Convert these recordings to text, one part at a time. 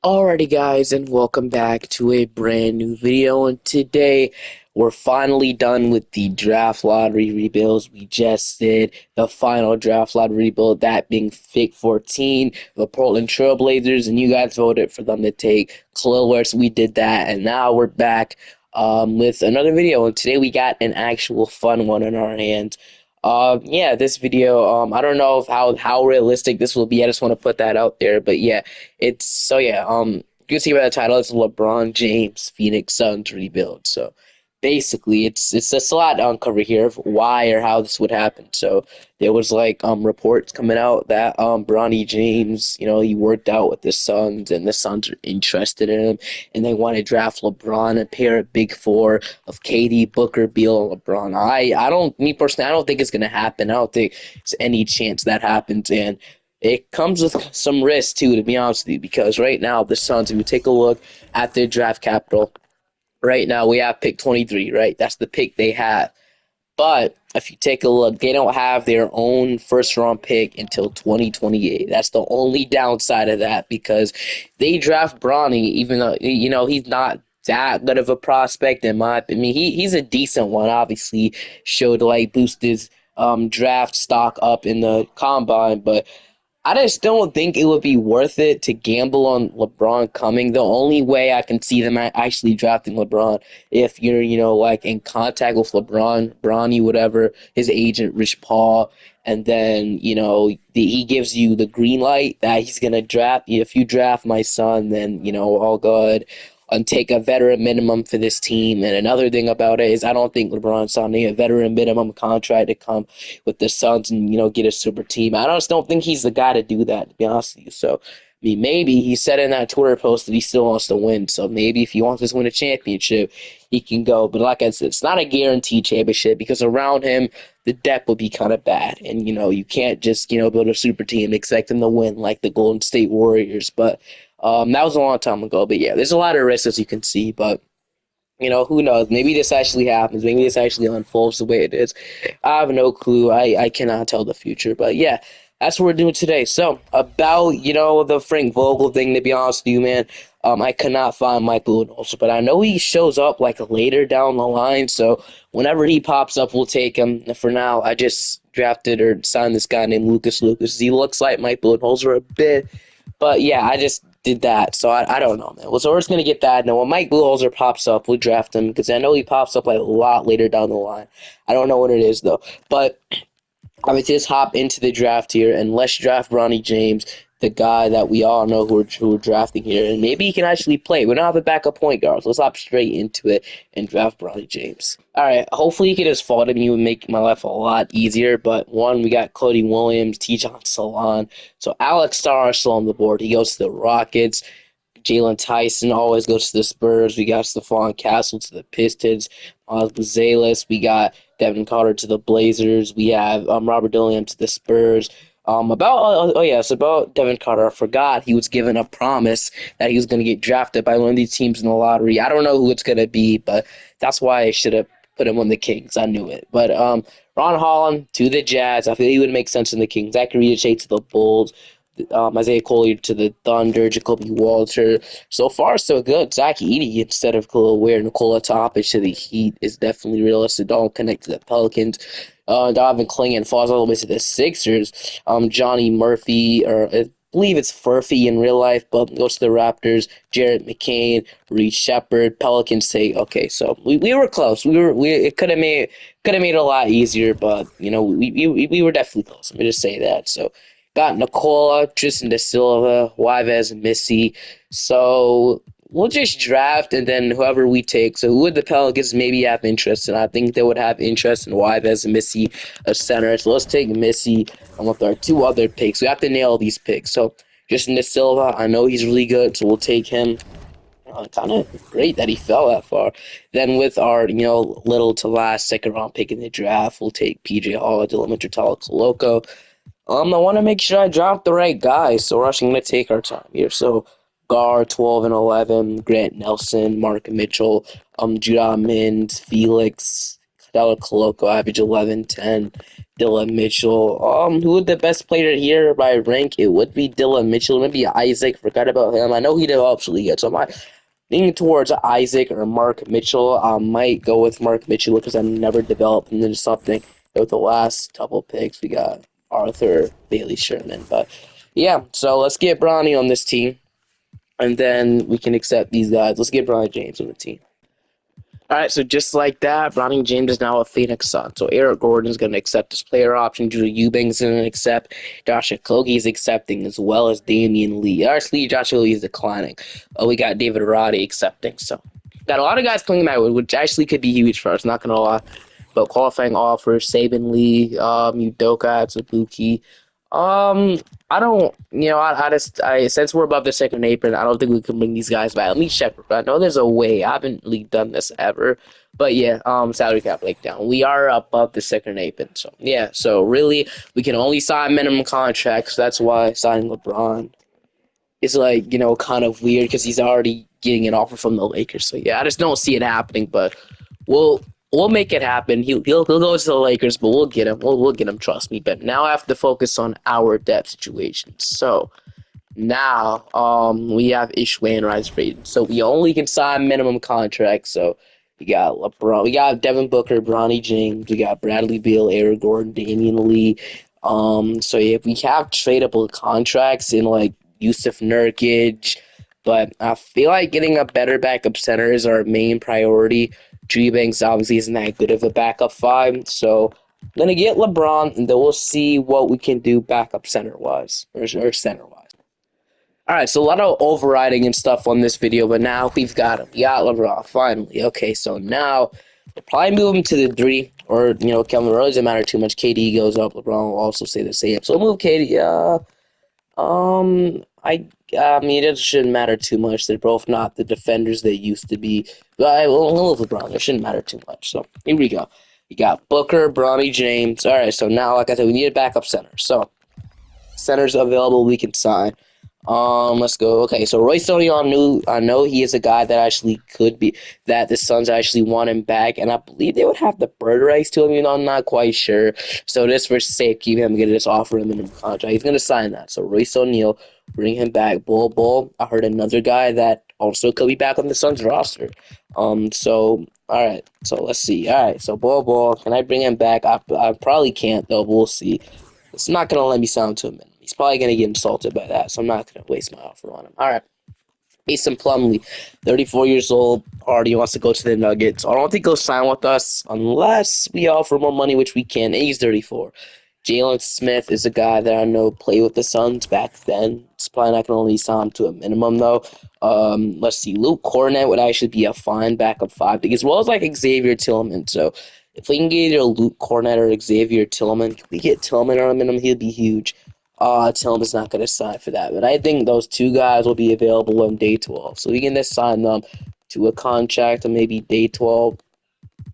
Alrighty guys, and welcome back to a brand new video, and today we're finally done with the draft lottery rebuilds. We just did the final draft lottery rebuild, that being Pick 14, the Portland Trailblazers, and you guys voted for them to take Khalil. So we did that, and now we're back with another video, and today we got an actual fun one in our hands. Yeah, this video, I don't know if how realistic this will be. I just want to put that out there, but yeah. You can see by the title, it's LeBron James Phoenix Suns rebuild. So basically, it's just a lot to uncover here of why or how this would happen. So there was like reports coming out that Bronny James, he worked out with the Suns and the Suns are interested in him and they want to draft LeBron, a pair of big four of KD, Booker, Beal, and LeBron. I don't me personally, I don't think it's gonna happen. I don't think there's any chance that happens, and it comes with some risk too, to be honest with you, because right now the Suns, if you take a look at their draft capital, right now we have pick 23, right? That's the pick they have. But if you take a look, they don't have their own first round pick until 2028. That's the only downside of that, because they draft Bronny, even though he's not that good of a prospect in my opinion. He's a decent one, obviously showed like boost his draft stock up in the combine, but I just don't think it would be worth it to gamble on LeBron coming. The only way I can see them actually drafting LeBron, if you're, like in contact with LeBron, Bronny, whatever, his agent, Rich Paul, and then, he gives you the green light that he's going to draft. If you draft my son, then, all good. And take a veteran minimum for this team. And another thing about it is I don't think LeBron's signing a veteran minimum contract to come with the Suns and get a super team. I just don't think he's the guy to do that, to be honest with you. So I mean, maybe he said in that Twitter post that he still wants to win. So maybe if he wants to win a championship, he can go. But like I said, it's not a guaranteed championship because around him the depth will be kind of bad, and you can't just build a super team expecting to win like the Golden State Warriors. But that was a long time ago. But yeah, there's a lot of risks as you can see, but. Who knows? Maybe this actually happens. Maybe this actually unfolds the way it is. I have no clue. I cannot tell the future. But yeah, that's what we're doing today. So, about, the Frank Vogel thing, to be honest with you, man, I could not find Mike Budenholzer, but I know he shows up like later down the line. So, whenever he pops up, we'll take him. And for now, I just drafted or signed this guy named Lucas Lucas. He looks like Mike Budenholzer a bit. But yeah, I just did that. So I don't know, man. Well, so we're just going to get that. Now, when Mike Budenholzer pops up, we'll draft him because I know he pops up like a lot later down the line. I don't know what it is, though. But I would just hop into the draft here and let's draft Bronny James, the guy that we all know who we're drafting here. And maybe he can actually play. We don't have a backup point guard, so let's hop straight into it and draft Bronny James. All right, hopefully he can just fall to me and make my life a lot easier. But one, we got Cody Williams, T-John Salon. So Alex Starr is still on the board. He goes to the Rockets. Jalen Tyson always goes to the Spurs. We got Stephon Castle to the Pistons. Miles Buzelis. We got Devin Carter to the Blazers. We have Robert Dilliam to the Spurs. About Devin Carter. I forgot he was given a promise that he was going to get drafted by one of these teams in the lottery. I don't know who it's going to be, but that's why I should have put him on the Kings. I knew it. But Ron Holland to the Jazz. I feel he would make sense in the Kings. Zachary Riche to the Bulls. Isaiah Collier to the Thunder, Jacoby Walter. So far, so good. Zach Edey instead of Khalil Ware, Nikola Topic to the Heat is definitely realistic. Don't connect to the Pelicans. Donovan Clingan falls all the way to the Sixers. Johnny Murphy, or I believe it's Furphy in real life, but goes to the Raptors. Jarrett McCain, Reed Shepard, Pelicans take. Okay, so we were close. We it could have made it a lot easier, but we were definitely close. Let me just say that. So got Nicola, Tristan Da Silva, Yves, Missy. So we'll just draft and then whoever we take. So who would the Pelicans maybe have interest in? I think they would have interest in Yves and Missy, a center. So let's take Missy with our two other picks. We have to nail these picks. So Tristan Da Silva, I know he's really good, so we'll take him. Kind of great that he fell that far. Then with our, little to last second round pick in the draft, we'll take PJ Hall, Dylan Koloko. I want to make sure I drop the right guy, so we're actually going to take our time here. So, Gar, 12 and 11, Grant Nelson, Mark Mitchell, Judah Mind, Felix, Tyler Coloco, average 11, 10. Dylan Mitchell. Who would the best player here by rank? It would be Dylan Mitchell. Maybe Isaac. Forgot about him. I know he develops really good, so I might leaning towards Isaac or Mark Mitchell. I might go with Mark Mitchell because I never developed into something. With the last couple picks, we got Arthur Bailey Sherman. But yeah, so let's get Bronny on this team, and then we can accept these guys. Let's get Bronny James on the team. All right, so just like that, Bronny James is now a Phoenix Sun. So Eric Gordon is going to accept his player option. Drew Eubanks is going to accept. Josh Okogie is accepting, as well as Damian Lee. Actually, Josh Okogie is declining. We got David Roddy accepting. So got a lot of guys coming back, which actually could be huge for us. Not going to lie. But qualifying offers: Saban Lee, Udoka Atsubuki. I don't, since we're above the second apron, I don't think we can bring these guys back. Let me check. I know there's a way. I haven't really done this ever, but yeah, salary cap breakdown. We are above the second apron, so yeah. So really, we can only sign minimum contracts. That's why signing LeBron is like, kind of weird because he's already getting an offer from the Lakers. So yeah, I just don't see it happening, but we'll we'll make it happen. He'll go to the Lakers, but we'll get him. We'll get him. Trust me. But now I have to focus on our depth situation. So now, we have Ish Wainwright's rated. So we only can sign minimum contracts. So we got LeBron, we got Devin Booker, Bronny James, we got Bradley Beal, Eric Gordon, Damian Lee. So if we have tradable contracts in like Yusuf Nurkic, but I feel like getting a better backup center is our main priority. G Banks obviously isn't that good of a backup five, so I'm gonna get LeBron, and then we'll see what we can do backup center wise or center wise. All right, so a lot of overriding and stuff on this video, but now we've got him. We got LeBron, finally. Okay, so now we'll probably move him to the 3, or, Kevin Rose doesn't matter too much. KD goes up, LeBron will also say the same. So we'll move KD. I mean, it shouldn't matter too much. They're both not the defenders they used to be. But we'll move LeBron. It shouldn't matter too much. So here we go. You got Booker, Bronny James. All right, so now, like I said, we need a backup center. So centers available, we can sign. Let's go. Okay, so Royce O'Neal, I know he is a guy that actually could be, that the Suns actually want him back, and I believe they would have the bird rights to him. I'm not quite sure. So just for safekeeping him, gonna just offer him a minimum contract. He's gonna sign that. So Royce O'Neal, bring him back. Bull. I heard another guy that also could be back on the Suns roster. So all right. So let's see. All right. So Bull, can I bring him back? I probably can't though. But we'll see. It's not going to let me sound to him. He's probably going to get insulted by that, so I'm not going to waste my offer on him. All right. Mason Plumlee, 34 years old, already wants to go to the Nuggets. I don't think he'll sign with us unless we offer more money, which we can. And he's 34. Jalen Smith is a guy that I know played with the Suns back then. It's probably not going to only sign him to a minimum, though. Let's see. Luke Cornett would actually be a fine backup 5, as well as like Xavier Tillman. So if we can get either Luke Cornett or Xavier Tillman, if we get Tillman on a minimum, he'll be huge. Tillman's not going to sign for that. But I think those two guys will be available on day 12. So we can just sign them to a contract on maybe day 12.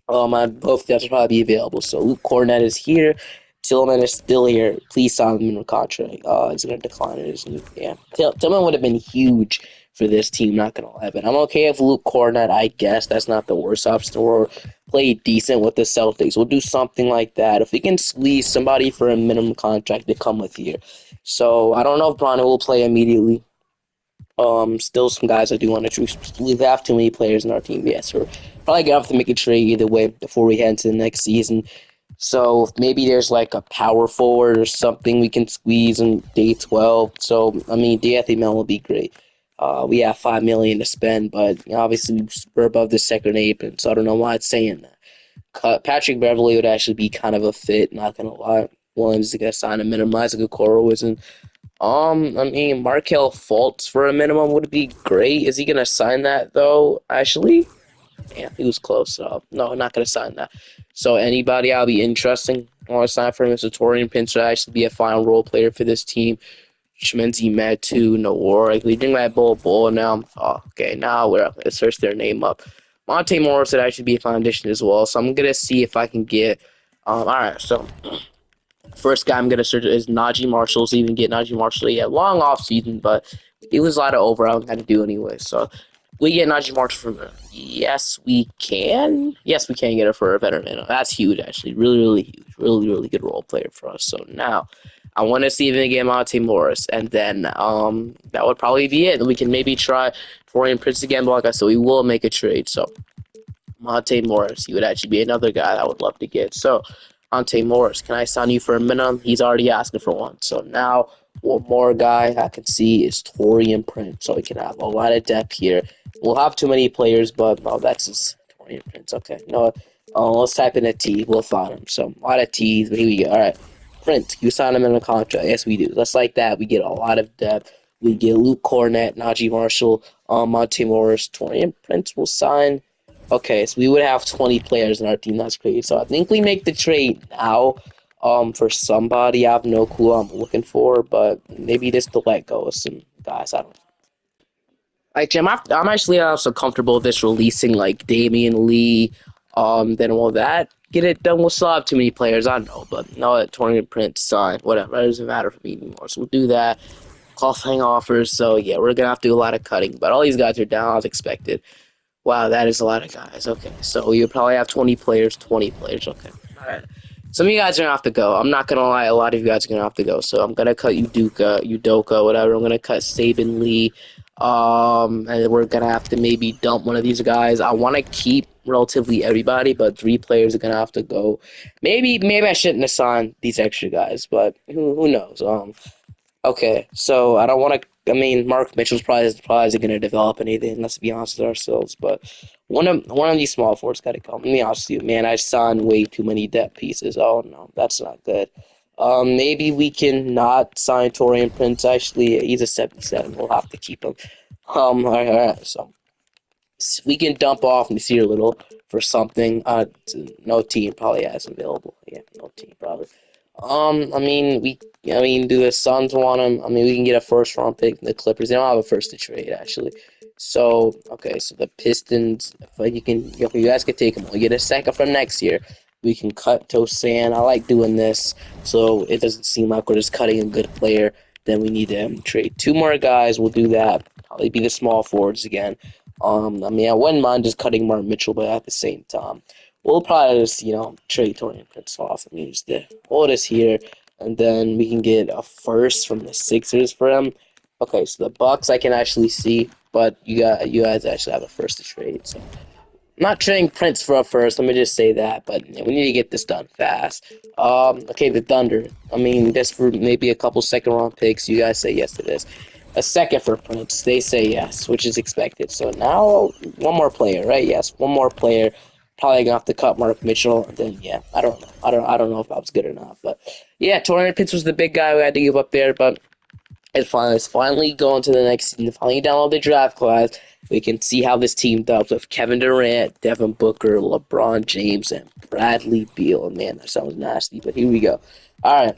Both guys will probably be available. So Luke Cornett is here. Tillman is still here. Please sign him in a contract. He's going to decline it, isn't he? Yeah. Tillman would have been huge for this team, not going to lie. But I'm okay if Luke Cornett, I guess. That's not the worst option. Or play decent with the Celtics. We'll do something like that. If we can squeeze somebody for a minimum contract to come with here. So I don't know if Bronny will play immediately. Still some guys I do want to choose. We have too many players in our team. Yes, we're probably gonna have to make a trade either way before we head into the next season. So maybe there's like a power forward or something we can squeeze in day 12. So I mean, D'Anthony Melton will be great. We have $5 million to spend, but obviously we're above the second apron, so I don't know why it's saying that. Patrick Beverly would actually be kind of a fit. Not gonna lie, one's gonna sign a minimize a good Okoro isn't. I mean, Markel Fultz for a minimum would be great. Is he gonna sign that though? Actually, yeah, he was close. No, not gonna sign that. So anybody I'll be interesting. I want to sign for him as a Torian Prince would actually be a final role player for this team. Shmenzi Metu, Noor, like leading that bull now. Oh, okay, now we're up. Let's search their name up. Monte Morris would actually be a foundation as well. So I'm gonna see if I can get. All right, so first guy I'm gonna search is Najee Marshall. So even get Najee Marshall. Yeah, long off season, but it was a lot of over. I had to do anyway. So We get Najee Marshall for yes, we can. Yes, we can get it for a veteran. That's huge, actually. Really, really huge. Really, really good role player for us. So now, I want to see if we can get Monte Morris, and then that would probably be it. We can maybe try Torian Prince again, but like I said, we will make a trade. So Monte Morris, he would actually be another guy I would love to get. So, Monte Morris, can I sign you for a minimum? He's already asking for one. So now, one more guy I can see is Torian Prince. So we can have a lot of depth here. We'll have too many players, but no, that's just Torian Prince. Okay, no, let's type in a T. We'll find him. So a lot of T's. But here we go. All right, Prince, you sign him in a contract. Yes, we do. Just like that, we get a lot of depth. We get Luke Cornett, Najee Marshall, Monte Morris, Torian Prince will sign. Okay, so we would have 20 players in our team. That's crazy. So I think we make the trade now. For somebody, I have no clue what I'm looking for, but maybe just to let go of some guys. I don't know. Like Jim, I'm actually also comfortable with this releasing like Damian Lee. Then all that get it done. We'll still have too many players. I know, but no, that tournament print sign, whatever. It doesn't matter for me anymore. So we'll do that. Qualifying offers. So yeah, we're gonna have to do a lot of cutting, but all these guys are down as expected. Wow, that is a lot of guys. Okay, so you probably have 20 players. 20 players. Okay, all right. Some of you guys are gonna have to go. I'm not gonna lie, a lot of you guys are gonna have to go. So I'm gonna cut Udoka, whatever. I'm gonna cut Saban Lee. And we're gonna have to maybe dump one of these guys. I want to keep relatively everybody, but 3 players are gonna have to go. Maybe I shouldn't assign these extra guys, but who knows? Okay, so I don't want to. I mean, Mark Mitchell's probably isn't going to develop anything. Let's be honest with ourselves. But one of these small forwards got to come. Let me honest with you, man. I signed way too many depth pieces. Oh no, that's not good. Maybe we can not sign Torian Prince. Actually, he's a 77. We'll have to keep him. All right. So we can dump off Nasir Little for something. No team probably has available. Yeah, no team probably. I mean, do the Suns want him? I mean, we can get a first round pick from the Clippers. They don't have a first to trade actually. So okay, so the Pistons, if like you guys could take him. We get a second from next year. We can cut Tosan. I like doing this, so it doesn't seem like we're just cutting a good player. Then we need to trade 2 more guys. We'll do that. Probably be the small forwards again. I mean, I wouldn't mind just cutting Mark Mitchell, but at the same time, we'll probably just, trade Torian Prince off. I mean, just hold us here, and then we can get a first from the Sixers for him. Okay, so the Bucks I can actually see, but you guys actually have a first to trade, so not trading Prince for a first. Let me just say that, but yeah, we need to get this done fast. Okay, the Thunder. I mean, just for maybe a couple second round picks. You guys say yes to this. A second for Prince. They say yes, which is expected. So now 1 more player, right? Yes, 1 more player. Probably gonna have to cut Mark Mitchell. And then yeah, I don't know. I don't know if that was good or not. But yeah, Torian Prince was the big guy we had to give up there. But it's finally going to the next season. Finally download the draft class. We can see how this team does with Kevin Durant, Devin Booker, LeBron James, and Bradley Beal. Man, that sounds nasty, but here we go. All right.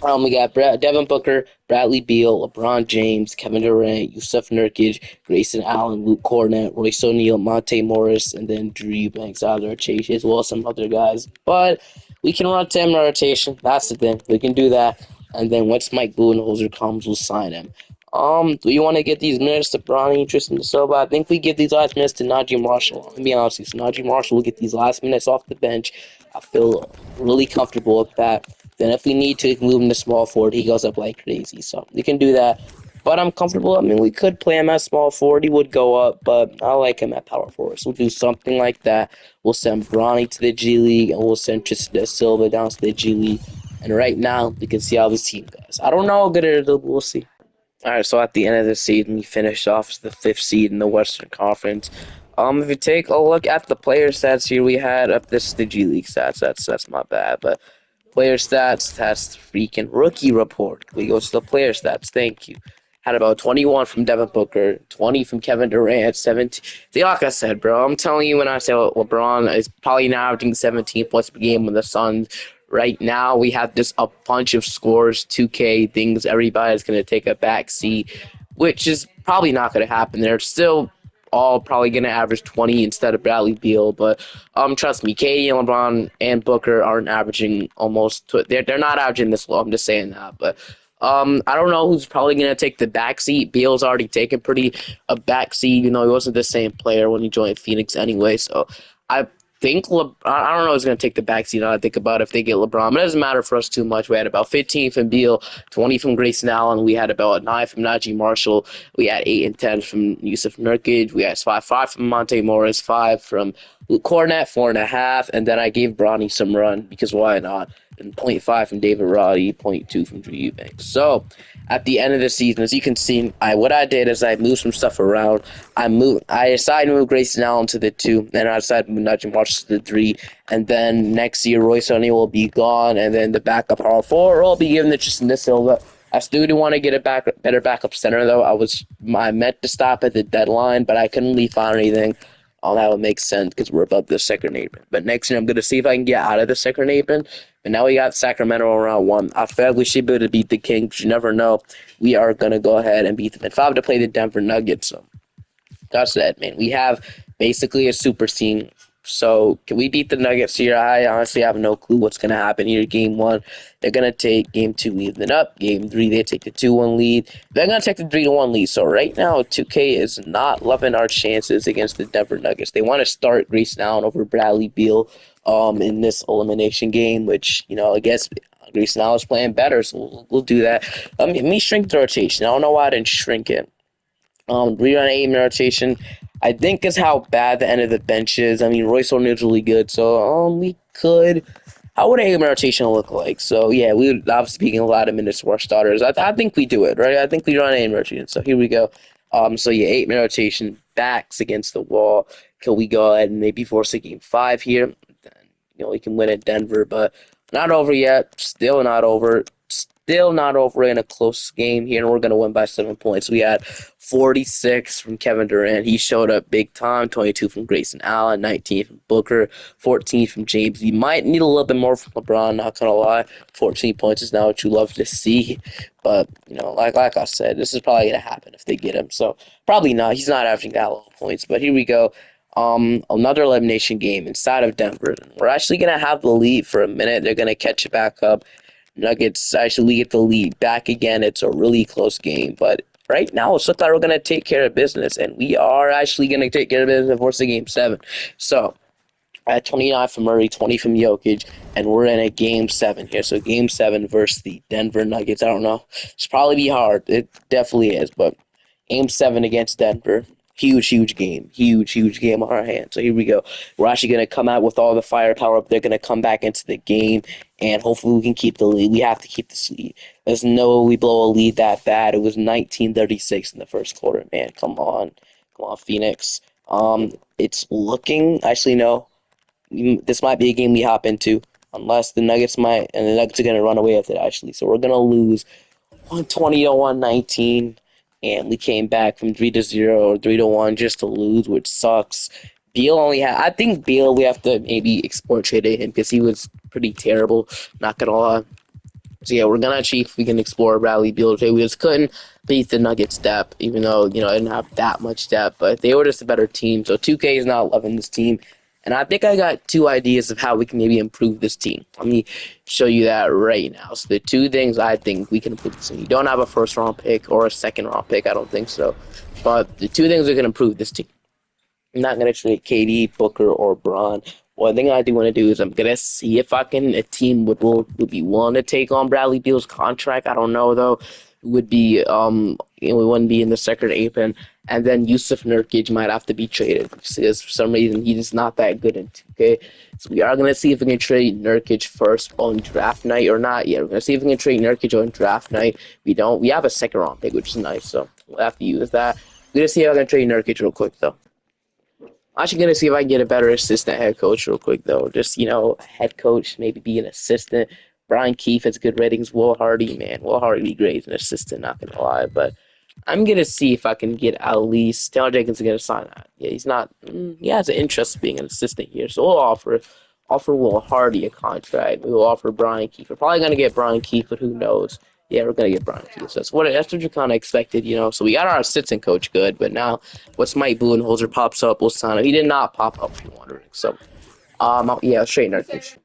We got Devin Booker, Bradley Beal, LeBron James, Kevin Durant, Yusuf Nurkic, Grayson Allen, Luke Cornett, Royce O'Neal, Monte Morris, and then Drew Eubanks out of rotation as well as some other guys. But we can run 10 rotation. That's the thing. We can do that. And then once Mike Budenholzer comes, we'll sign him. Do you want to get these minutes to Bronny, Tristan DeSilva? I think we give these last minutes to Najee Marshall. Let me be honest with you. So Najee Marshall will get these last minutes off the bench. I feel really comfortable with that. Then if we need to move him to small forward, he goes up like crazy. So we can do that. But I'm comfortable. I mean, we could play him at small forward. He would go up, but I like him at power forward. So we'll do something like that. We'll send Bronny to the G League, and we'll send Tristan Silva down to the G League. And right now, we can see how this team goes. I don't know how good it is. We'll see. All right, so at the end of the season, we finished off as the 5th seed in the Western Conference. If you take a look at the player stats here, we had up this is the G League stats. That's my bad, but player stats, that's the freaking rookie report. We go to the player stats. Thank you. Had about 21 from Devin Booker, 20 from Kevin Durant, 17. See, like I said, bro, I'm telling you when I say LeBron is probably now averaging 17 points per game with the Suns. Right now, we have just a bunch of scores, 2K things. Everybody's going to take a back seat, which is probably not going to happen. They're still all probably going to average 20 instead of Bradley Beal, but trust me, KD and LeBron and Booker aren't averaging almost. They're not averaging this low. I'm just saying that, but I don't know who's probably gonna take the backseat. Beal's already taken pretty a backseat. You know, he wasn't the same player when he joined Phoenix anyway. So I think I don't know who's gonna take the backseat. Now I think about if they get LeBron. But it doesn't matter for us too much. We had about 15 from Beal, 20 from Grayson Allen. We had about 9 from Najee Marshall. We had 8 and 10 from Yusuf Nurkic. We had 5 from Monte Morris, 5 from Luke Cornett, 4.5, and then I gave Bronny some run because why not? And zero point 0.5 from David Roddy, zero point 0.2 from Drew Eubanks. So at the end of the season, as you can see, what I did is I moved some stuff around. I decided to move Grayson Allen to the 2, and I decided to move Najee Marshall to the 3, and then next year Royce O'Neal will be gone, and then the backup power forward will be given to Tristan Silva. I still do want to get a better backup center though. I meant to stop at the deadline, but I couldn't really find anything. That would make sense because we're above the second apron. But next year, I'm going to see if I can get out of the second apron. But now we got Sacramento around 1. I feel like we should be able to beat the Kings. You never know. We are going to go ahead and beat them. If I have to play the Denver Nuggets, so that's it, man. We have basically a super team. So can we beat the Nuggets here? I honestly have no clue what's going to happen here. Game 1, they're going to take Game 2 even up. Game 3, they take the 2-1 lead. They're going to take the 3-1 lead. So right now, 2K is not loving our chances against the Denver Nuggets. They want to start Grayson Allen over Bradley Beal in this elimination game, which, I guess Grayson Allen is playing better, so we'll do that. Let me shrink the rotation. I don't know why I didn't shrink it. Rerun 8-man rotation. I think is how bad the end of the bench is. I mean, Royce O'Neal's really good, so we could. How would an 8-man rotation look like? So yeah, we would obviously be a lot of minutes for our starters. I think we do it, right? I think we run an 8-man rotation. So here we go. So yeah, 8-man rotation, backs against the wall. Can we go ahead and maybe force a game 5 here? Then we can win at Denver, but not over yet. Still not over. Still not over in a close game here, and we're going to win by 7 points. We had 46 from Kevin Durant. He showed up big time. 22 from Grayson Allen, 19 from Booker, 14 from James. You might need a little bit more from LeBron, not going to lie. 14 points is not what you love to see. But, like I said, this is probably going to happen if they get him. So, probably not. He's not averaging that low points. But here we go. Another elimination game inside of Denver. We're actually going to have the lead for a minute. They're going to catch it back up. Nuggets actually get the lead back again. It's a really close game, but right now it looks like we're going to take care of business, and we are actually going to take care of business and force the game 7. So I had 29 from Murray, 20 from Jokic, and we're in a game 7 here. So game 7 versus the Denver Nuggets. I don't know. It's probably be hard. It definitely is, but game 7 against Denver. Huge game. Huge game on our hands. So here we go. We're actually going to come out with all the firepower. They're going to come back into the game, and hopefully we can keep the lead. We have to keep this lead. There's no way we blow a lead that bad. It was 19-36 in the first quarter, man. Come on, Phoenix. It's looking. Actually, no. This might be a game we hop into, unless the Nuggets might, and the Nuggets are going to run away with it, actually. So we're going to lose 120 to 119, and we came back from 3-0 or 3-1 just to lose, which sucks. I think Beal, we have to maybe export trade him because he was pretty terrible, not gonna lie. So yeah, we're gonna see if we can explore Bradley Beal today. We just couldn't beat the Nuggets depth, even though I didn't have that much depth, but they were just a better team. So 2K is not loving this team, and I think I got 2 ideas of how we can maybe improve this team. Let me show you that right now. So the 2 things I think we can improve this team. You don't have a first round pick or a second round pick, I don't think so. But the 2 things that can improve this team. I'm not gonna trade KD, Booker, or Braun. One thing I do want to do is I'm gonna see if a team would be willing to take on Bradley Beal's contract. I don't know though. Would be we wouldn't be in the second apron, and then Yusuf Nurkic might have to be traded because for some reason he's not that good in 2K. So we are gonna see if we can trade Nurkic first on draft night or not. Yeah, we're gonna see if we can trade Nurkic on draft night. We don't. We have a second round pick, which is nice, so we'll have to use that. We're gonna see if I can trade Nurkic real quick though. I'm actually gonna see if I can get a better assistant head coach real quick though. Just head coach, maybe be an assistant. Brian Keefe has good ratings. Will Hardy, man, Will Hardy be great as an assistant. Not gonna lie, but I'm gonna see if I can get at least Taylor Jenkins is gonna sign that. Yeah, he's not. He has an interest in being an assistant here, so we'll offer Will Hardy a contract. We will offer Brian Keefe. We're probably gonna get Brian Keefe, but who knows? Yeah, we're gonna get Brian Keefe. So that's what you kind of expected. So we got our assistant coach good, but now once Mike Budenholzer pops up, we'll sign him. He did not pop up, if you're wondering. So yeah, straight Nurkic.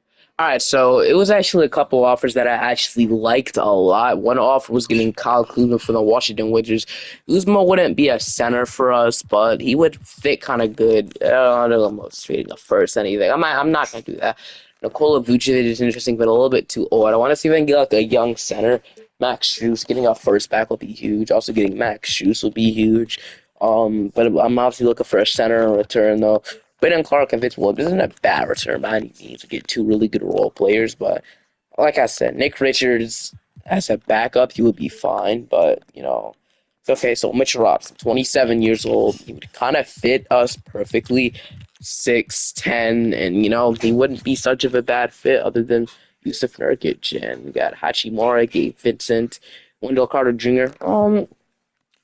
All right, so it was actually a couple offers that I actually liked a lot. One offer was getting Kyle Kuzma from the Washington Wizards. Kuzma wouldn't be a center for us, but he would fit kind of good. I don't know, almost trading a first anything. I'm not gonna do that. Nikola Vucevic is interesting, but a little bit too old. I want to see if I can get like a young center. Max Strus getting a first back will be huge. Also getting Max Strus will be huge. But I'm obviously looking for a center in return though. Brandon Clark and Vince Williams isn't a bad return by any means. We get two really good role players, but like I said, Nick Richards as a backup, he would be fine. But okay. So Mitchell Robinson, 27 years old, he would kind of fit us perfectly, 6'10", and he wouldn't be such of a bad fit other than Yusuf Nurkic, and we got Hachimura, Gabe Vincent, Wendell Carter Jr.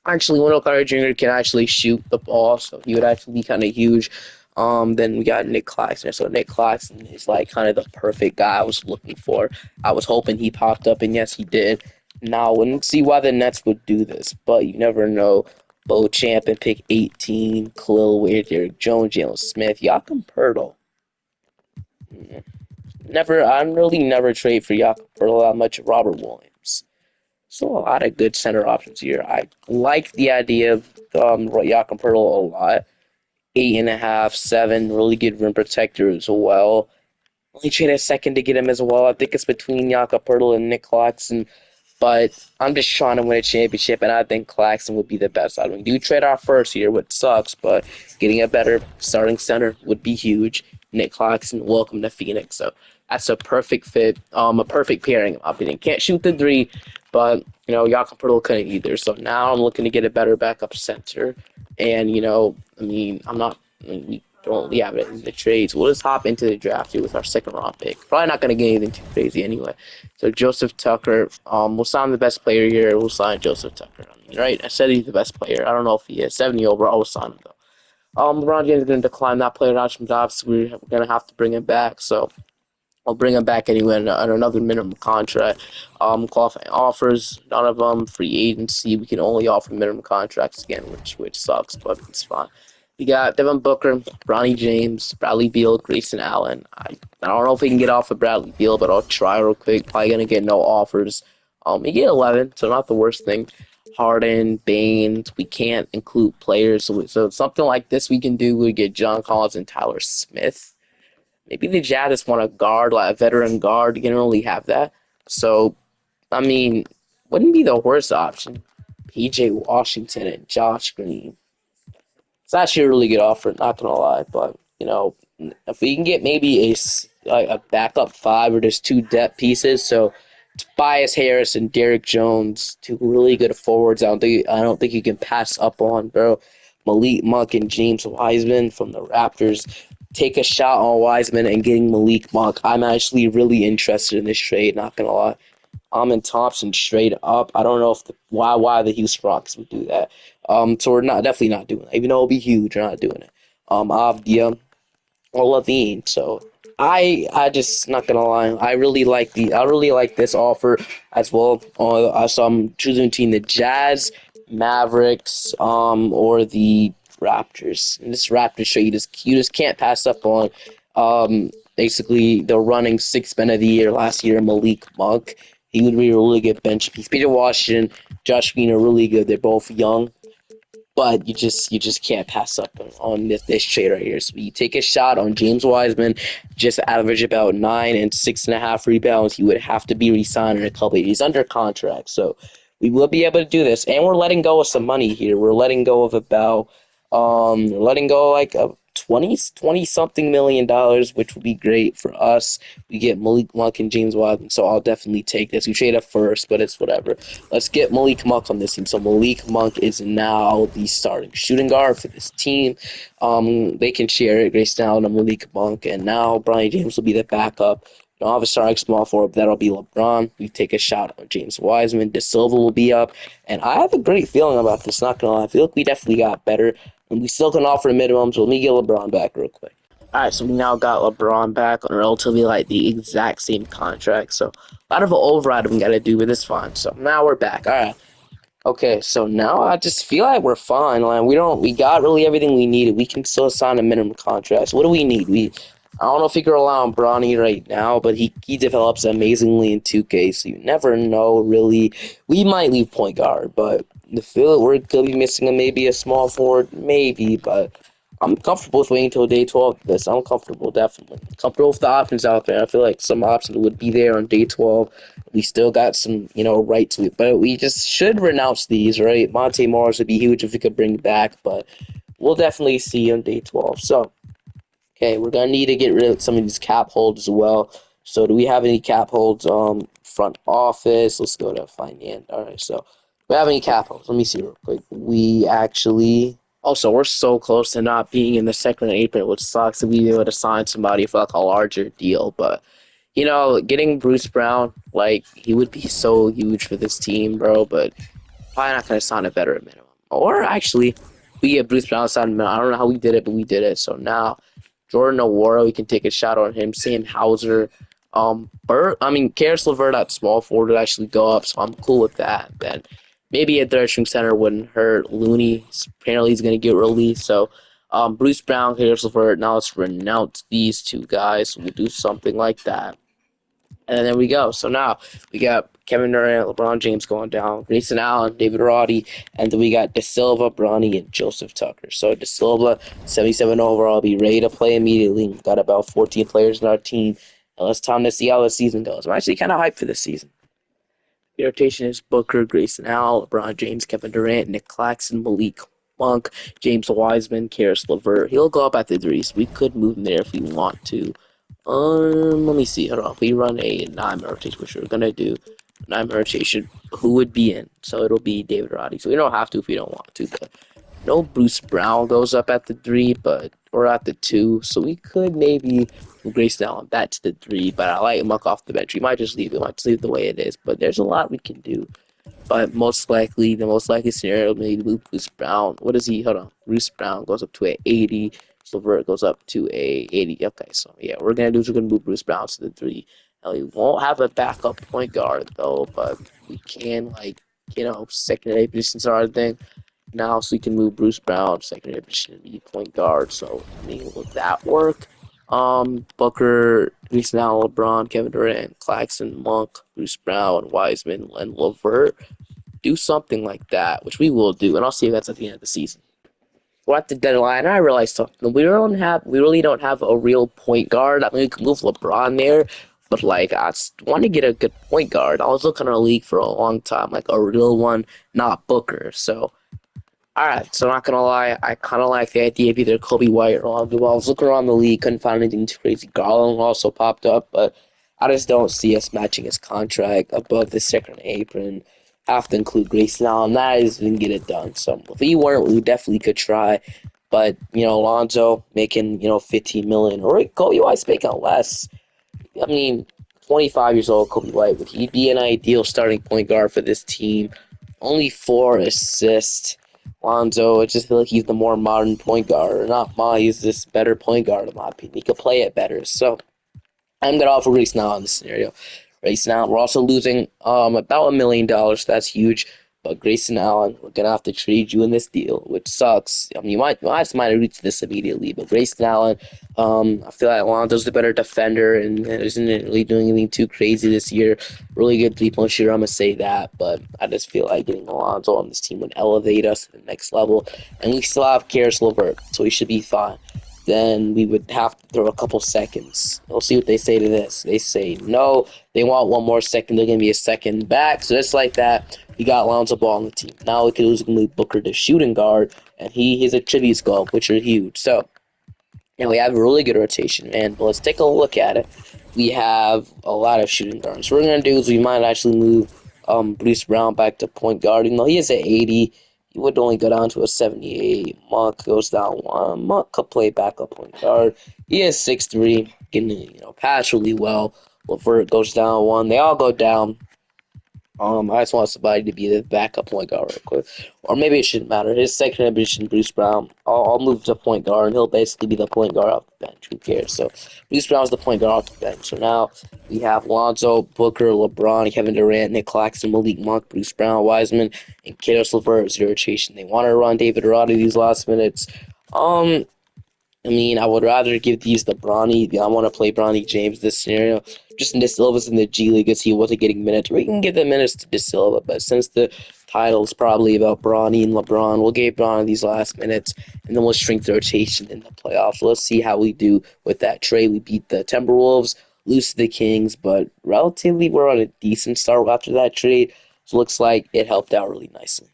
Actually, Wendell Carter Jr. can actually shoot the ball, so he would actually be kind of huge. Then we got Nick Claxton. So Nick Claxton is like kind of the perfect guy I was looking for. I was hoping he popped up, and yes, he did. Now, I wouldn't see why the Nets would do this, but you never know. Bo Champ and pick 18, Khalil Wade, Derrick Jones, Jalen Smith, Jakob Poeltl. Never, I really never trade for Jakob Poeltl that much. Robert Williams. So a lot of good center options here. I like the idea of Jakob Poeltl a lot. 8.5, 7, really good rim protector as well. Only trade a second to get him as well. I think it's between Jakob Poeltl and Nick Claxton. But I'm just trying to win a championship, and I think Claxton would be the best. I mean, we do trade our first here, which sucks, but getting a better starting center would be huge. Nick Claxton, welcome to Phoenix. So that's a perfect fit, a perfect pairing, in my opinion. Can't shoot the three, but, Jakob Poeltl couldn't either. So now I'm looking to get a better backup center. And, I mean, we don't have it in the trades. We'll just hop into the draft here with our second round pick. Probably not going to get anything too crazy anyway. So Joseph Tucker, we'll sign the best player here. We'll sign Joseph Tucker. I mean, right? I said he's the best player. I don't know if he is. 70 overall, we'll sign him though. LeBron James is going to decline that player option. Obviously, we're going to have to bring him back. So I'll bring him back anyway on another minimum contract. Qualifying offers, none of them. Free agency, we can only offer minimum contracts again, which sucks, but it's fine. We got Devin Booker, Bronny James, Bradley Beal, Grayson Allen. I don't know if we can get off of Bradley Beal, but I'll try real quick. Probably gonna get no offers. We get 11, so not the worst thing. Harden, Baines. We can't include players, so something like this we can do. We get John Collins and Tyler Smith. Maybe the Jazz just want a guard, like a veteran guard. You can only have that. So, I mean, wouldn't be the worst option. PJ Washington and Josh Green. It's actually a really good offer, not gonna lie. But if we can get maybe a backup five or just two depth pieces, so Tobias Harris and Derrick Jones, two really good forwards. I don't think you can pass up on, bro. Malik Monk and James Wiseman from the Raptors. Take a shot on Wiseman and getting Malik Monk. I'm actually really interested in this trade. Not gonna lie. Amin Thompson straight up. I don't know if why the Houston Rockets would do that. So we're definitely not doing that. Even though it'll be huge, we're not doing it. Avdia or Levine. So I just not gonna lie. I really like this offer as well. So I'm choosing between the Jazz, Mavericks, or the Raptors. And this Raptors trade you just can't pass up on. Basically the running sixth man of the year last year, Malik Monk. He would be a really good bench piece. Peter Washington, Josh Green are really good. They're both young, but you just can't pass up on this trade right here. So you take a shot on James Wiseman, just average about 9 and 6.5 rebounds. He would have to be re-signed in a couple of years. He's under contract, so we will be able to do this. And we're letting go of some money here. We're letting go of about letting go like of 20 something million dollars, which would be great for us. We get Malik Monk and James Wiseman, so I'll definitely take this. We trade up first, but it's whatever. Let's get Malik Monk on this team. So Malik Monk is now the starting shooting guard for this team. They can share it, Grayson Allen and Malik Monk, and now Bronny James will be the backup. I'll have a starting small forward, that'll be LeBron. We take a shot on James Wiseman. De Silva will be up, and I have a great feeling about this. Not gonna lie, I feel like we definitely got better, and we still can offer minimums. So let me get LeBron back real quick. All right, so we now got LeBron back on relatively like the exact same contract. So a lot of an override we got to do, but it's fine. So now we're back. All right. Okay, so now I just feel like we're fine. Like we got really everything we needed. We can still sign a minimum contract. So what do we need? I don't know if you can rely on Bronny right now, but he develops amazingly in 2K, so you never know, really. We might leave point guard, but the feel we're going to be missing maybe a small forward, maybe, but I'm comfortable with waiting until day 12 for this. I'm comfortable, definitely. Comfortable with the options out there. I feel like some options would be there on day 12. We still got some, right to it, but we just should renounce these, right? Monte Morris would be huge if we could bring back, but we'll definitely see on day 12. So, okay, we're gonna need to get rid of some of these cap holds as well. So do we have any cap holds? Front office. Let's go to finance. All right, so we have any cap holds? Let me see real quick. We actually. Also, we're so close to not being in the second apron, which sucks. If we be able to sign somebody for like a larger deal, but getting Bruce Brown, like he would be so huge for this team, bro. But probably not gonna sign a veteran minimum. Or actually, we get Bruce Brown signed minimum. I don't know how we did it, but we did it. So now Jordan Nwora, we can take a shot on him. Sam Hauser, Karis LeVert at small forward would actually go up, so I'm cool with that. Then maybe a third string center wouldn't hurt. Looney apparently he's gonna get released, so Bruce Brown, Karis LeVert. Now let's renounce these two guys. We'll do something like that. And there we go. So now we got Kevin Durant, LeBron James going down, Grayson Allen, David Roddy, and then we got De Silva, Bronny, and Joseph Tucker. So De Silva, 77 overall, be ready to play immediately. We've got about 14 players in our team. And it's time to see how the season goes. I'm actually kind of hyped for this season. The rotation is Booker, Grayson Allen, LeBron James, Kevin Durant, Nick Claxton, Malik Monk, James Wiseman, Karis LeVert. He'll go up at the threes. We could move him there if we want to. Let me see. Hold on. If we run a 9-man rotation, which we're gonna do, 9-man rotation, who would be in? So it'll be David Roddy. So we don't have to if we don't want to. But no Bruce Brown goes up at the 3, but or at the 2. So we could maybe move Grayson Allen back to the 3. But I like Muck off the bench. We might just leave it. Might just leave it the way it is. But there's a lot we can do. But the most likely scenario, maybe Bruce Brown. What is he? Hold on. Bruce Brown goes up to a 80. Silver goes up to a 80. Okay, so yeah, what we're gonna do is we're gonna move Bruce Brown to the 3. Now we won't have a backup point guard though, but we can secondary positions are our thing now, so we can move Bruce Brown secondary position to be point guard. So I mean, will that work? Booker, Grayson Allen, LeBron, Kevin Durant, Claxton, Monk, Bruce Brown, Wiseman, and LeVert. Do something like that, which we will do, and I'll see if that's at the end of the season. We're at the deadline, and I realized something. We really don't have a real point guard. I mean, we could move LeBron there, but like I just want to get a good point guard. I was looking at a league for a long time, like a real one, not Booker. So alright, so not gonna lie, I kind of like the idea of either Kobe White or Rondo. I was looking around the league, couldn't find anything too crazy. Garland also popped up, but I just don't see us matching his contract above the second apron. Have to include Grayson Allen. That is we can get it done. So if we weren't, we definitely could try. But Lonzo making 15 million, or Kobe White's making less. I mean, 25 years old, Kobe White, would he be an ideal starting point guard for this team? Only 4 assists. Lonzo, I just feel like he's the more modern point guard. Or not my, he's this better point guard, in my opinion. He could play it better. So I'm going to offer Reese now in this scenario. Grayson Allen, we're also losing about $1 million. That's huge. But Grayson Allen, we're gonna have to trade you in this deal, which sucks. I mean, you might have reached this immediately, but Grayson Allen, I feel like Lonzo's the better defender and isn't really doing anything too crazy this year. Really good 3-point shooter, I'm gonna say that, but I just feel like getting Lonzo on this team would elevate us to the next level. And we still have Karis LeVert, so we should be fine. Then we would have to throw a couple seconds. We'll see what they say to this. They say no. They want one more second. They're gonna be a second back. So just like that, we got Lonzo Ball on the team. Now we can move Booker to shooting guard, and his attributes go up, which are huge. So we have a really good rotation, man. But let's take a look at it. We have a lot of shooting guards. So what we're gonna do is we might actually move Bruce Brown back to point guard. Even though he is at 80, he would only go down to a 78. Monk goes down one. Monk could play backup point guard. He is 6'3", can pass really well. LeVert goes down one. They all go down. I just want somebody to be the backup point guard real quick. Or maybe it shouldn't matter. His second ambition, Bruce Brown. I'll move to point guard, and he'll basically be the point guard off the bench. Who cares? So Bruce Brown's the point guard off the bench. So now we have Lonzo, Booker, LeBron, Kevin Durant, Nick Claxton, Malik Monk, Bruce Brown, Wiseman, and Karis LeVert as your rotation. They want to run David Roddy these last minutes. Um, I mean, I would rather give these to Bronny. I want to play Bronny James this scenario. Just De Silva's in the G League as he wasn't getting minutes. We can give the minutes to De Silva, but since the title's probably about Bronny and LeBron, we'll give Bronny these last minutes, and then we'll shrink the rotation in the playoffs. Let's see how we do with that trade. We beat the Timberwolves, lose to the Kings, but relatively we're on a decent start after that trade. So it looks like it helped out really nicely.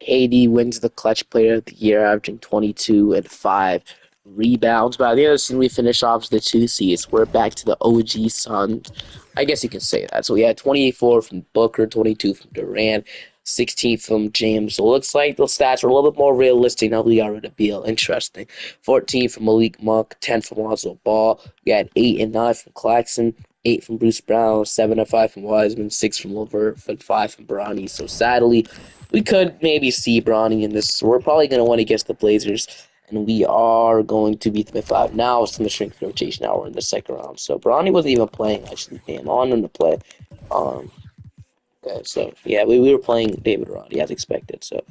KD wins the clutch player of the year, averaging 22 and 5 rebounds. But the other season, we finished off as the two seeds. We're back to the OG Suns. I guess you can say that. So we had 24 from Booker, 22 from Durant, 16 from James. So it looks like those stats are a little bit more realistic now we got rid of Beal. Interesting. 14 from Malik Monk, 10 from Lonzo Ball. We had 8 and 9 from Claxton. 8 from Bruce Brown, 7 and 5 from Wiseman, 6 from Levert, and 5 from Bronny. So sadly, we could maybe see Bronny in this. We're probably going to win against the Blazers, and we are going to beat them at 5. Now it's going to shrink the rotation. Now we're in the second round. So Bronny wasn't even playing, actually. Damn, on him to play. Um, Okay, so yeah, we were playing David Roddy as expected. So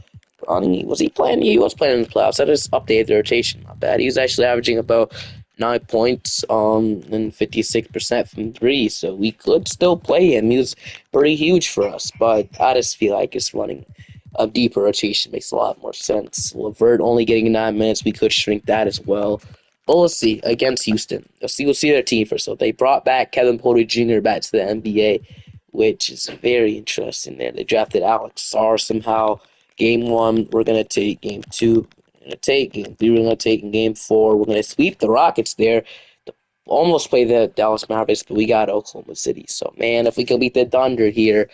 Ronnie, was he playing? He was playing in the playoffs. I just updated the rotation. Not bad. He was actually averaging about 9 points, and 56% from three. So we could still play him. He was pretty huge for us. But I just feel like it's running a deeper rotation makes a lot more sense. Levert only getting 9 minutes. We could shrink that as well. But we'll see against Houston. We'll see their team first. So they brought back Kevin Porter Jr. back to the NBA, which is very interesting there. They drafted Alex Sarr somehow. Game one, we're going to take. Game two, we're going to take. Game three, we're going to take. In game four, we're going to sweep the Rockets there. To almost play the Dallas Mavericks, but we got Oklahoma City. So, man, if we can beat the Thunder here,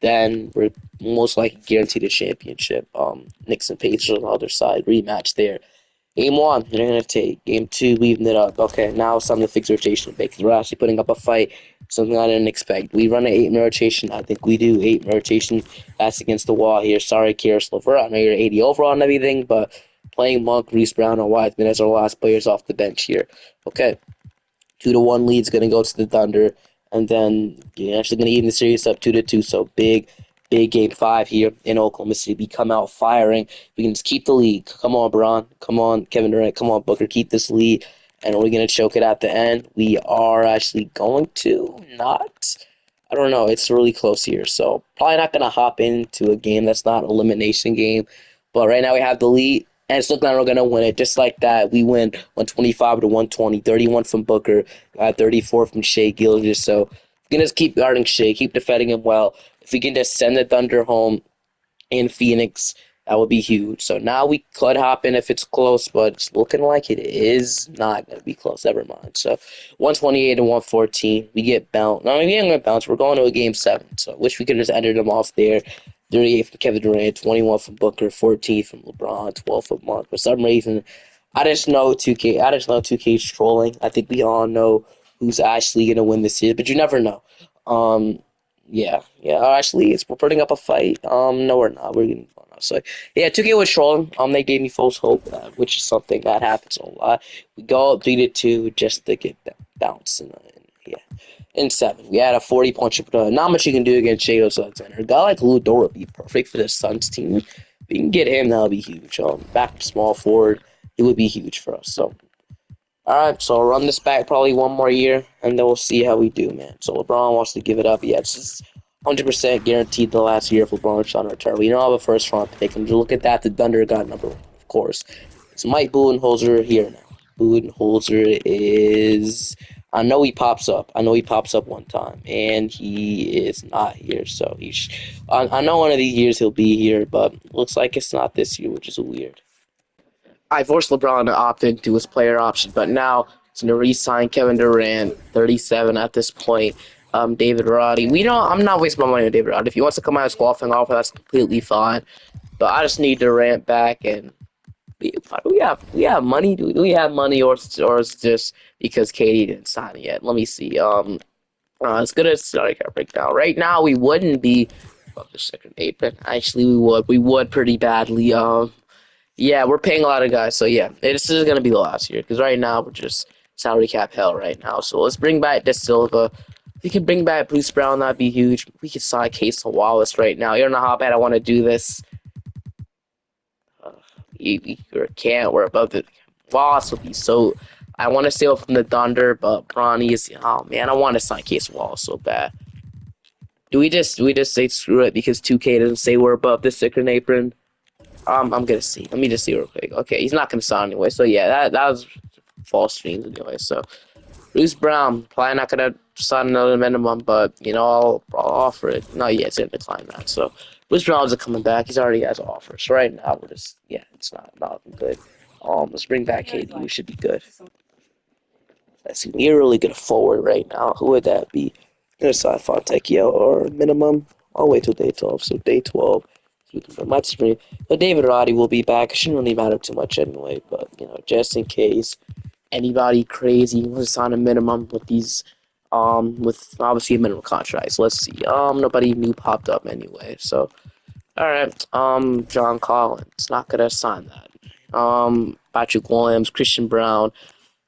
then we're most likely guaranteed a championship. Knicks and Pacers on the other side, rematch there. Game one, they're gonna take. Game two, leaving it up. Okay, now it's time to fix rotation because we're actually putting up a fight. Something I didn't expect. We run an 8-man rotation. I think we do 8-man rotation. That's against the wall here. Sorry, Karis LeVert. I know you're 80 overall and everything, but playing Monk, Reese Brown, or Wiseman as our last players off the bench here. Okay, 2-1 lead's gonna go to the Thunder, and then you're actually gonna even the series up 2-2. So big game five here in Oklahoma City. We come out firing. We can just keep the lead. Come on, Bron. Come on, Kevin Durant. Come on, Booker. Keep this lead, and we're gonna choke it at the end. We are actually going to not. I don't know. It's really close here, so probably not gonna hop into a game that's not an elimination game. But right now we have the lead, and it's looking like we're gonna win it. Just like that, we win 125 to 120. 31 from Booker, 34 from Shea Gilgeous. So we're gonna just keep guarding Shea, keep defending him well. If we can just send the Thunder home in Phoenix, that would be huge. So now we could hop in if it's close, but it's looking like it is not going to be close. Never mind. So 128 and 114, we get bounced. No, we ain't going to bounce. We're going to a game seven. So I wish we could have just ended them off there. 38 from Kevin Durant, 21 from Booker, 14 from LeBron, 12 from Monk. For some reason, I just know 2K. I just know 2K is trolling. I think we all know who's actually going to win this series, but you never know. Um, yeah. Actually, we're putting up a fight. No, we're not. We're getting fun. So, yeah, 2K was trolling. They gave me false hope, which is something that happens a lot. We go up 3-2 just to get that bounce, and yeah. In seven, we had a 40-point triple. Not much you can do against Shea Alexander. A guy like Lou Dort would be perfect for the Suns team. If we can get him, that'll be huge. Back to small forward, it would be huge for us. So alright, so I'll run this back probably one more year, and then we'll see how we do, man. So LeBron wants to give it up. Yeah, it's just 100% guaranteed the last year if LeBron's trying to return. We don't have a first round pick, and look at that, the Thunder got number one, of course. It's Mike Budenholzer here now. Budenholzer is... I know he pops up. I know he pops up one time, and he is not here. So I know one of these years he'll be here, but looks like it's not this year, which is weird. I forced LeBron to opt into his player option, but now it's going to re-sign Kevin Durant, 37 at this point. David Roddy. I'm not wasting my money on David Roddy. If he wants to come out as qualifying offer, that's completely fine. But I just need Durant back, and we have money. Do we have money, or is it just because Katie didn't sign it yet? Let me see. It's gonna start a breakdown. Right now, we wouldn't be above the second eight, but actually, we would. We would pretty badly. Yeah, we're paying a lot of guys, so yeah, this is gonna be the last year because right now we're just salary cap hell right now. So let's bring back De Silva. If we can bring back Bruce Brown, that'd be huge. We could sign Case Wallace right now. You don't know how bad I want to do this. Uh, we can't. We're above it. Wallace will be so. I want to stay away from the Thunder, but Bronny is. Oh man, I want to sign Case Wallace so bad. Do we just say screw it because 2K doesn't say we're above the sticker apron? I'm gonna see. Let me just see real quick. Okay, he's not gonna sign anyway. So yeah, that was false dreams anyway. So Bruce Brown probably not gonna sign another minimum, but I'll offer it. No, yeah, it's gonna decline that. So Bruce Brown's coming back. He's already has offers. So right now we're just it's not good. Let's bring back KD. We should be good. Let's see. We're really good forward right now. Who would that be? There's Fontecchio or minimum. I'll wait till day 12. So day 12. My screen. But David Roddy will be back. It shouldn't really matter too much anyway. But just in case anybody crazy wants to sign a minimum with these, with obviously a minimum contract. So let's see. Nobody new popped up anyway. So all right. John Collins not gonna sign that. Patrick Williams, Christian Brown.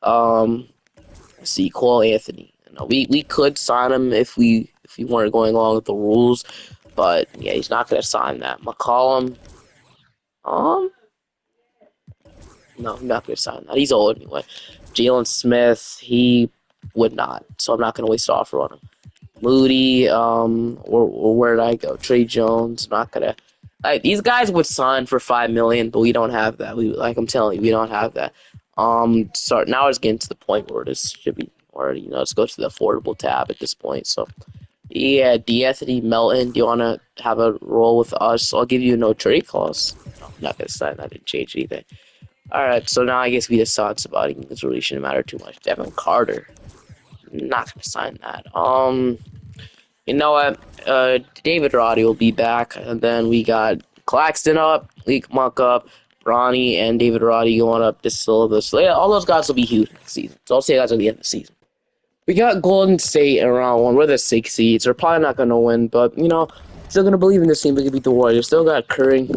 Um, let's see, Cole Anthony. We could sign him if we weren't going along with the rules, but yeah, he's not gonna sign that. McCollum. Um, no, I'm not gonna sign that. He's old anyway. Jalen Smith, he would not. So I'm not gonna waste an offer on him. Moody, or where did I go? Trey Jones, not gonna. Like these guys would sign for 5 million, but we don't have that. I'm telling you, we don't have that. So now it's getting to the point where this should be, or let's go to the affordable tab at this point. So yeah, D'Anthony Melton, do you want to have a role with us? I'll give you no trade clause. No, I'm not gonna sign that. Didn't change anything. All right, so now I guess we decide somebody. This really shouldn't matter too much. Devin Carter, not gonna sign that. You know what? David Roddy will be back, and then we got Claxton up, Leak Monk up, Ronnie and David Roddy going up this syllabus. So yeah, all those guys will be huge next season. So I'll say that's at the end of the season. We got Golden State in round one. We're the 6 seeds. They're probably not gonna win, but still gonna believe in this team. We can beat the Warriors. Still got Curry,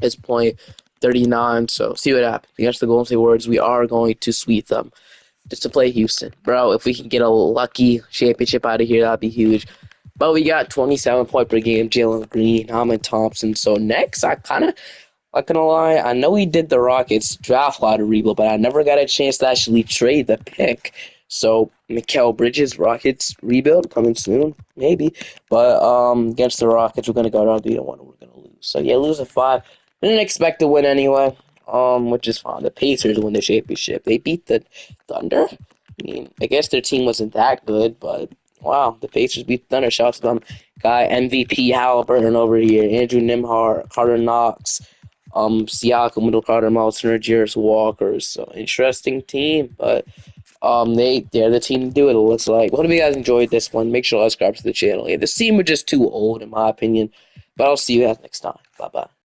his point 39. So see what happens against the Golden State Warriors. We are going to sweep them just to play Houston, bro. If we can get a lucky championship out of here, that'd be huge. But we got 27 point per game, Jalen Green, Ahmed Thompson. So next, I kind of, not gonna lie, I know we did the Rockets draft lottery rebuild, but I never got a chance to actually trade the pick. So Mikal Bridges, Rockets rebuild coming soon, maybe. But against the Rockets, we're gonna go down 3-1, and we're gonna lose. So yeah, lose a 5. Didn't expect to win anyway. Which is fine. The Pacers win the championship. They beat the Thunder. I mean, I guess their team wasn't that good, but wow, the Pacers beat the Thunder. Shout out to them. Guy MVP Halliburton over here. Andrew Nimhart, Carter Knox, Siakam, Middle Carter, Meltzer, Jarris Walker. So interesting team, but they're the team to do it. It looks like. Hope you guys enjoyed this one. Make sure to subscribe to the channel. Yeah, this team was just too old in my opinion, but I'll see you guys next time. Bye bye.